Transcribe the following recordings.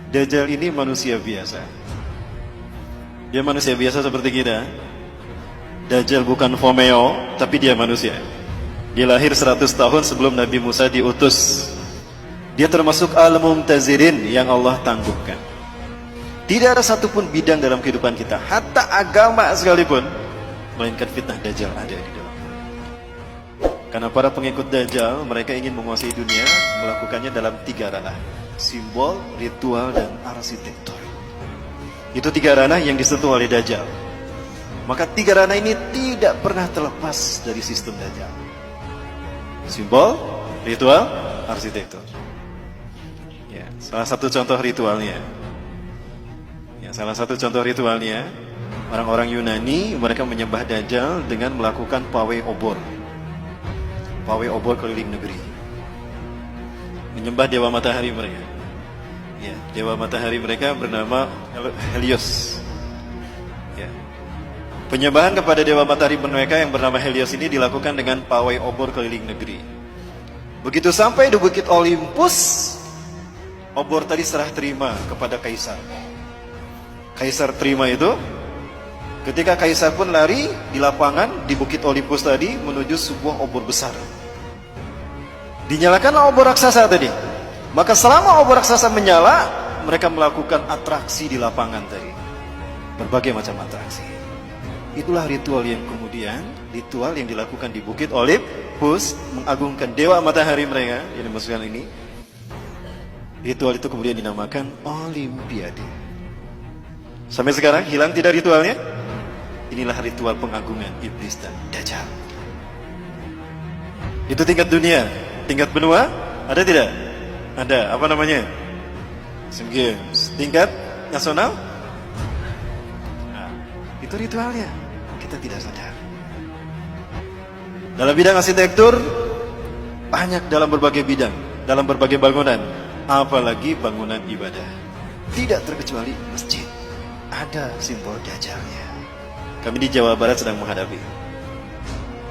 Dajjal ini manusia biasa. Dia manusia biasa seperti kita. Dajjal bukan Fomeo, tapi dia manusia. Dia lahir 100 tahun sebelum Nabi Musa diutus. Dia termasuk al-mumtazirin yang Allah tangguhkan. Tidak ada satupun bidang dalam kehidupan kita, hatta agama sekalipun, melainkan fitnah Dajjal ada di dalam. Karena para pengikut Dajjal, mereka ingin menguasai dunia, melakukannya dalam 3 ranah: simbol, ritual, dan arsitektur. Itu 3 ranah yang disentuh oleh Dajjal. Maka 3 ranah ini tidak pernah terlepas dari sistem Dajjal: simbol, ritual, arsitektur. Ya, salah satu contoh ritualnya. Orang-orang Yunani, mereka menyembah Dajjal dengan melakukan pawai obor. Pawai obor keliling negeri. Menyembah dewa matahari mereka. Ya, dewa matahari mereka bernama Helios. Ya. Penyembahan kepada dewa matahari mereka yang bernama Helios ini dilakukan dengan pawai obor keliling negeri. Begitu sampai di Bukit Olympus, obor tadi serah terima kepada kaisar. Kaisar terima itu. Ketika kaisar pun lari di lapangan di Bukit Olympus tadi menuju sebuah obor besar. Dinyalakanlah obor raksasa tadi. Maka selama obor raksasa menyala, mereka melakukan atraksi di lapangan tadi. Berbagai macam atraksi. Itulah ritual yang kemudian, ritual yang dilakukan di Bukit Olympus, mengagungkan dewa matahari mereka, yang dimaksudkan ini. Ritual itu kemudian dinamakan Olimpiade. Sampai sekarang hilang tidak ritualnya? Inilah ritual pengagungan iblis dan Dajjal. Itu tingkat dunia. Tingkat benua ada tidak? Ada. Apa namanya? Asian Games. Tingkat nasional? Nah, itu ritualnya. Kita tidak sadar. Dalam bidang arsitektur, banyak dalam berbagai bidang, dalam berbagai bangunan, apalagi bangunan ibadah. Tidak terkecuali masjid. Ada simbol Dajjalnya. Kami di Jawa Barat sedang menghadapi.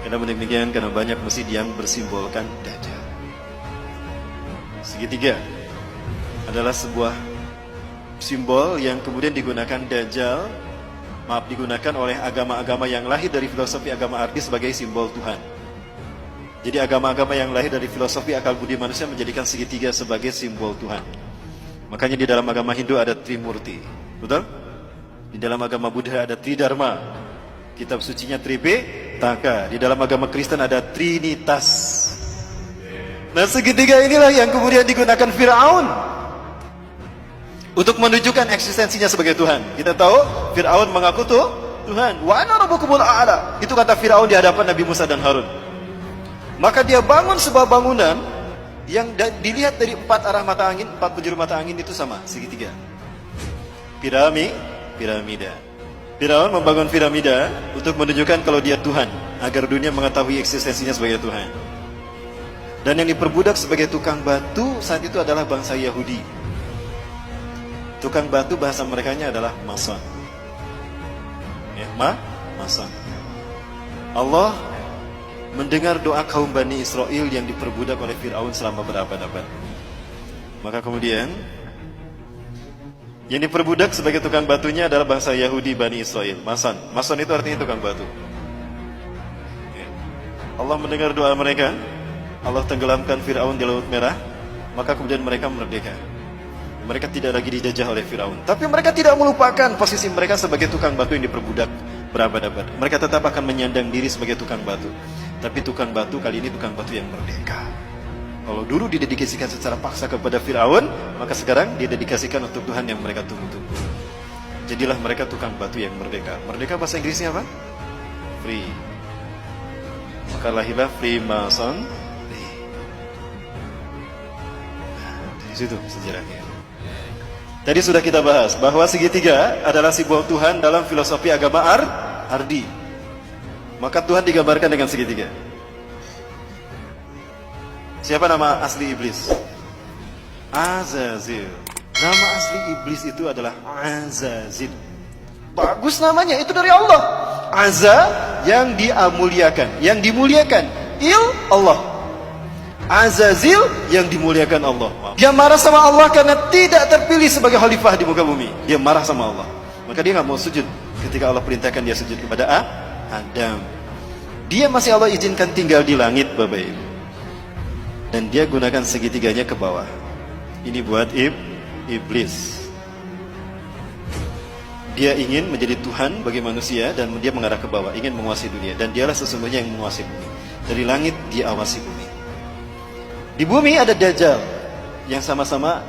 Karena demikian, karena banyak masjid yang bersimbolkan Dajjal. Segitiga adalah sebuah simbol yang kemudian digunakan Dajjal, digunakan oleh agama-agama yang lahir dari filosofi agama arti sebagai simbol Tuhan. Jadi agama-agama yang lahir dari filosofi akal budi manusia menjadikan segitiga sebagai simbol Tuhan. Makanya di dalam agama Hindu ada Trimurti. Betul? Di dalam agama Buddha ada Tridharma. Kitab sucinya Tripitaka. Di dalam agama Kristen ada Trinitas. Nah, segitiga inilah yang kemudian digunakan Fir'aun untuk menunjukkan eksistensinya sebagai Tuhan. Kita tahu Fir'aun mengaku tuh Tuhan. Wa ana rabbukumul a'la. Itu kata Fir'aun di hadapan Nabi Musa dan Harun. Maka dia bangun sebuah bangunan yang dilihat dari 4 arah mata angin, 4 penjuru mata angin itu sama, segitiga. Piramida. Firaun membangun piramida untuk menunjukkan kalau dia Tuhan, agar dunia mengetahui eksistensinya sebagai Tuhan. Dan yang diperbudak sebagai tukang batu saat itu adalah bangsa Yahudi. Tukang batu bahasa merekanya adalah mason. Ya, mason. Allah mendengar doa kaum Bani Israel yang diperbudak oleh Firaun selama berabad-abad. Maka kemudian yang diperbudak sebagai tukang batunya adalah bangsa Yahudi Bani Israel. Mason. Mason itu artinya tukang batu. Ya. Allah mendengar doa mereka. Allah tenggelamkan Fir'aun di Laut Merah. Maka kemudian mereka merdeka. Mereka tidak lagi dijajah oleh Fir'aun. Tapi mereka tidak melupakan posisi mereka sebagai tukang batu yang diperbudak berabad-abad. Mereka tetap akan menyandang diri sebagai tukang batu. Tapi tukang batu kali ini tukang batu yang merdeka. Kalau dulu didedikasikan secara paksa kepada Fir'aun, maka sekarang didedikasikan untuk Tuhan yang mereka tunggu-tunggu. Jadilah mereka tukang batu yang merdeka. Merdeka bahasa Inggrisnya apa? Free. Maka lahirlah Freemason. Nah, dari situ sejarahnya. Tadi sudah kita bahas bahwa segitiga adalah simbol Tuhan dalam filosofi agama Ardi. Maka Tuhan digambarkan dengan segitiga. Siapa nama asli iblis? Azazil. Nama asli iblis itu adalah Azazil. Bagus namanya, itu dari Allah. Azza yang dimuliakan, yang dimuliakan. Allah. Azazil yang dimuliakan Allah. Dia marah sama Allah karena tidak terpilih sebagai khalifah di muka bumi. Dia marah sama Allah. Maka dia nggak mau sujud ketika Allah perintahkan dia sujud kepada Adam. Dia masih Allah izinkan tinggal di langit, Bapak Ibu. Dan dia gunakan segitiganya ke bawah. Ini buat iblis. Dia ingin menjadi Tuhan bagi manusia dan dia mengarah ke bawah, ingin menguasai dunia. Dan dialah sesungguhnya yang menguasai bumi. Dari langit dia awasi bumi. Di bumi ada Dajjal yang sama-sama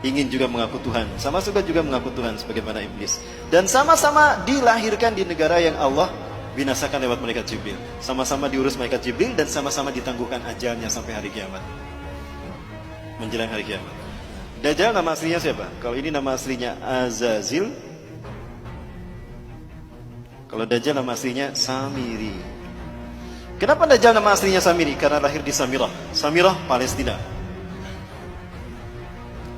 ingin juga mengaku Tuhan, sama-sama juga mengaku Tuhan sebagaimana iblis. Dan sama-sama dilahirkan di negara yang Allah binasakan lewat malaikat Jibril. Sama-sama diurus malaikat Jibril dan sama-sama ditangguhkan ajalnya sampai hari kiamat. Menjelang hari kiamat. Dajjal nama aslinya siapa? Kalau ini nama aslinya Azazil. Kalau Dajjal nama aslinya Samiri. Kenapa Dajjal nama aslinya Samiri? Karena lahir di Samirah. Samirah, Palestina.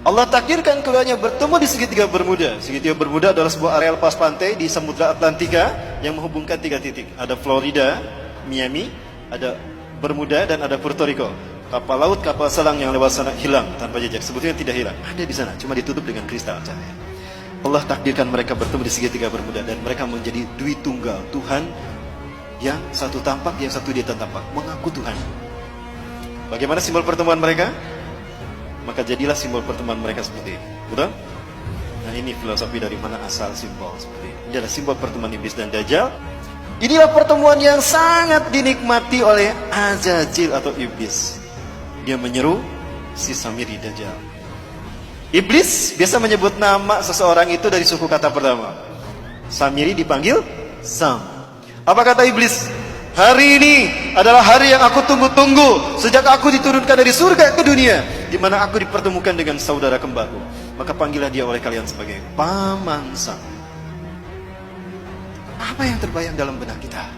Allah takdirkan keduanya bertemu di segitiga Bermuda. Segitiga Bermuda adalah sebuah area lepas pantai di Samudra Atlantika yang menghubungkan 3 titik. Ada Florida, Miami, ada Bermuda, dan ada Puerto Rico. Kapal laut, kapal selam yang lewat sana hilang tanpa jejak. Sebetulnya tidak hilang, ada di sana, cuma ditutup dengan kristal cahaya. Allah takdirkan mereka bertemu di segitiga Bermuda dan mereka menjadi dui tunggal, Tuhan yang satu tampak, yang satu dia tampak, mengaku Tuhan. Bagaimana simbol pertemuan mereka? Maka jadilah simbol pertemuan mereka seperti ini. Betul? Nah, ini filosofi dari mana asal simbol seperti ini. Ini adalah simbol pertemuan iblis dan Dajjal. Inilah pertemuan yang sangat dinikmati oleh Azazil atau iblis. Dia menyeru si Samiri Dajjal. Iblis biasa menyebut nama seseorang itu dari suku kata pertama. Samiri dipanggil Sam. Apa kata iblis? Hari ini adalah hari yang aku tunggu-tunggu sejak aku diturunkan dari surga ke dunia, di mana aku dipertemukan dengan saudara kembarku. Maka panggillah dia oleh kalian sebagai Paman Sam. Apa yang terbayang dalam benak kita?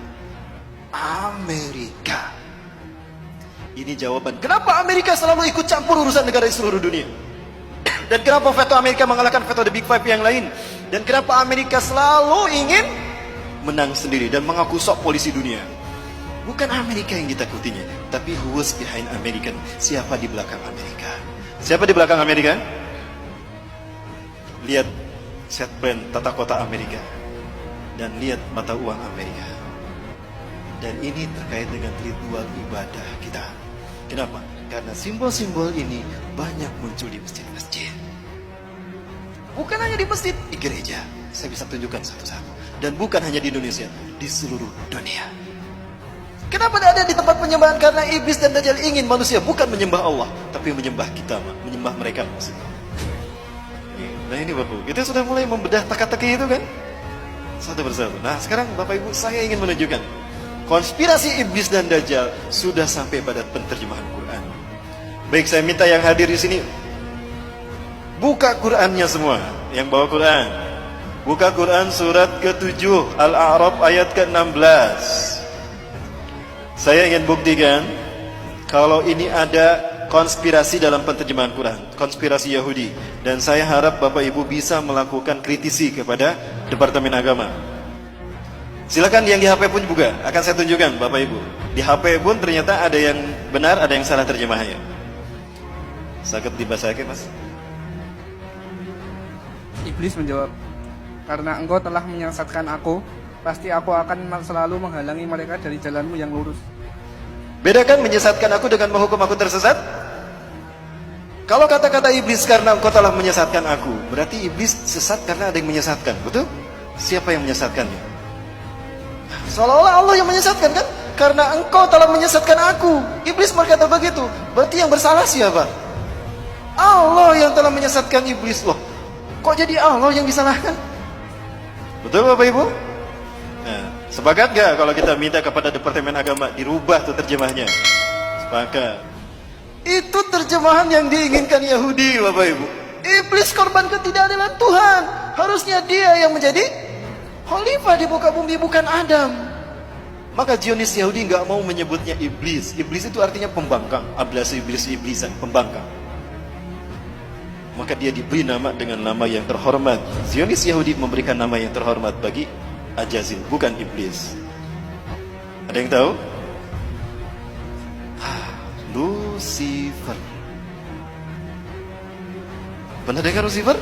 Amerika. Ini jawaban kenapa Amerika selalu ikut campur urusan negara di seluruh dunia. Dan kenapa veto Amerika mengalahkan veto the Big Five yang lain. Dan kenapa Amerika selalu ingin menang sendiri dan mengaku sok polisi dunia. Bukan Amerika yang ditakutinya, tapi who was behind American. Siapa di belakang Amerika? Siapa di belakang Amerika? Lihat set plan tata kota Amerika. Dan lihat mata uang Amerika. Dan ini terkait dengan ritual ibadah kita. Kenapa? Karena simbol-simbol ini banyak muncul di masjid-masjid. Bukan hanya di masjid, di gereja. Saya bisa tunjukkan satu-satu. Dan bukan hanya di Indonesia, di seluruh dunia. Kenapa tidak ada di tempat penyembahan? Karena iblis dan Dajjal ingin manusia bukan menyembah Allah, tapi menyembah kita, menyembah mereka maksudnya. Nah ini Bapak, kita sudah mulai membedah teka-teki itu kan? Satu persatu. Nah sekarang Bapak Ibu, saya ingin menunjukkan konspirasi iblis dan Dajjal sudah sampai pada penterjemahan Quran. Baik, saya minta yang hadir di sini buka Qurannya semua, yang bawa Quran. Buka Quran surat ke-7 Al-A'raf ayat ke-16. Saya ingin buktikan kalau ini ada konspirasi dalam penterjemahan Quran, konspirasi Yahudi. Dan saya harap Bapak Ibu bisa melakukan kritisi kepada Departemen Agama. Silakan yang di HP pun juga akan saya tunjukkan Bapak Ibu. Di HP pun ternyata ada yang benar, ada yang salah terjemahnya. Sakit dibasahkan Mas. Iblis menjawab, karena engkau telah menyesatkan aku, pasti aku akan selalu menghalangi mereka dari jalanmu yang lurus. Bedakan menyesatkan aku dengan menghukum aku tersesat. Kalau kata-kata iblis karena engkau telah menyesatkan aku, berarti iblis sesat karena ada yang menyesatkan, betul? Siapa yang menyesatkannya? Seolah-olah Allah yang menyesatkan kan? Karena engkau telah menyesatkan aku. Iblis berkata begitu. Berarti yang bersalah siapa? Allah yang telah menyesatkan iblis. Loh, kok jadi Allah yang disalahkan? Betul Bapak Ibu? Nah, sepakat gak kalau kita minta kepada Departemen Agama dirubah tuh terjemahnya? Sepakat. Itu terjemahan yang diinginkan Yahudi Bapak Ibu. Iblis korban ketidakadilan Tuhan. Harusnya dia yang menjadi khalifah di muka bumi, bukan Adam. Maka Zionis Yahudi gak mau menyebutnya iblis. Iblis itu artinya pembangkang. Ablasi iblis-iblisan, pembangkang. Maka dia diberi nama dengan nama yang terhormat. Zionis Yahudi memberikan nama yang terhormat bagi Azazil, bukan iblis. Ada yang tahu? Lucifer. Pernah dengar Lucifer?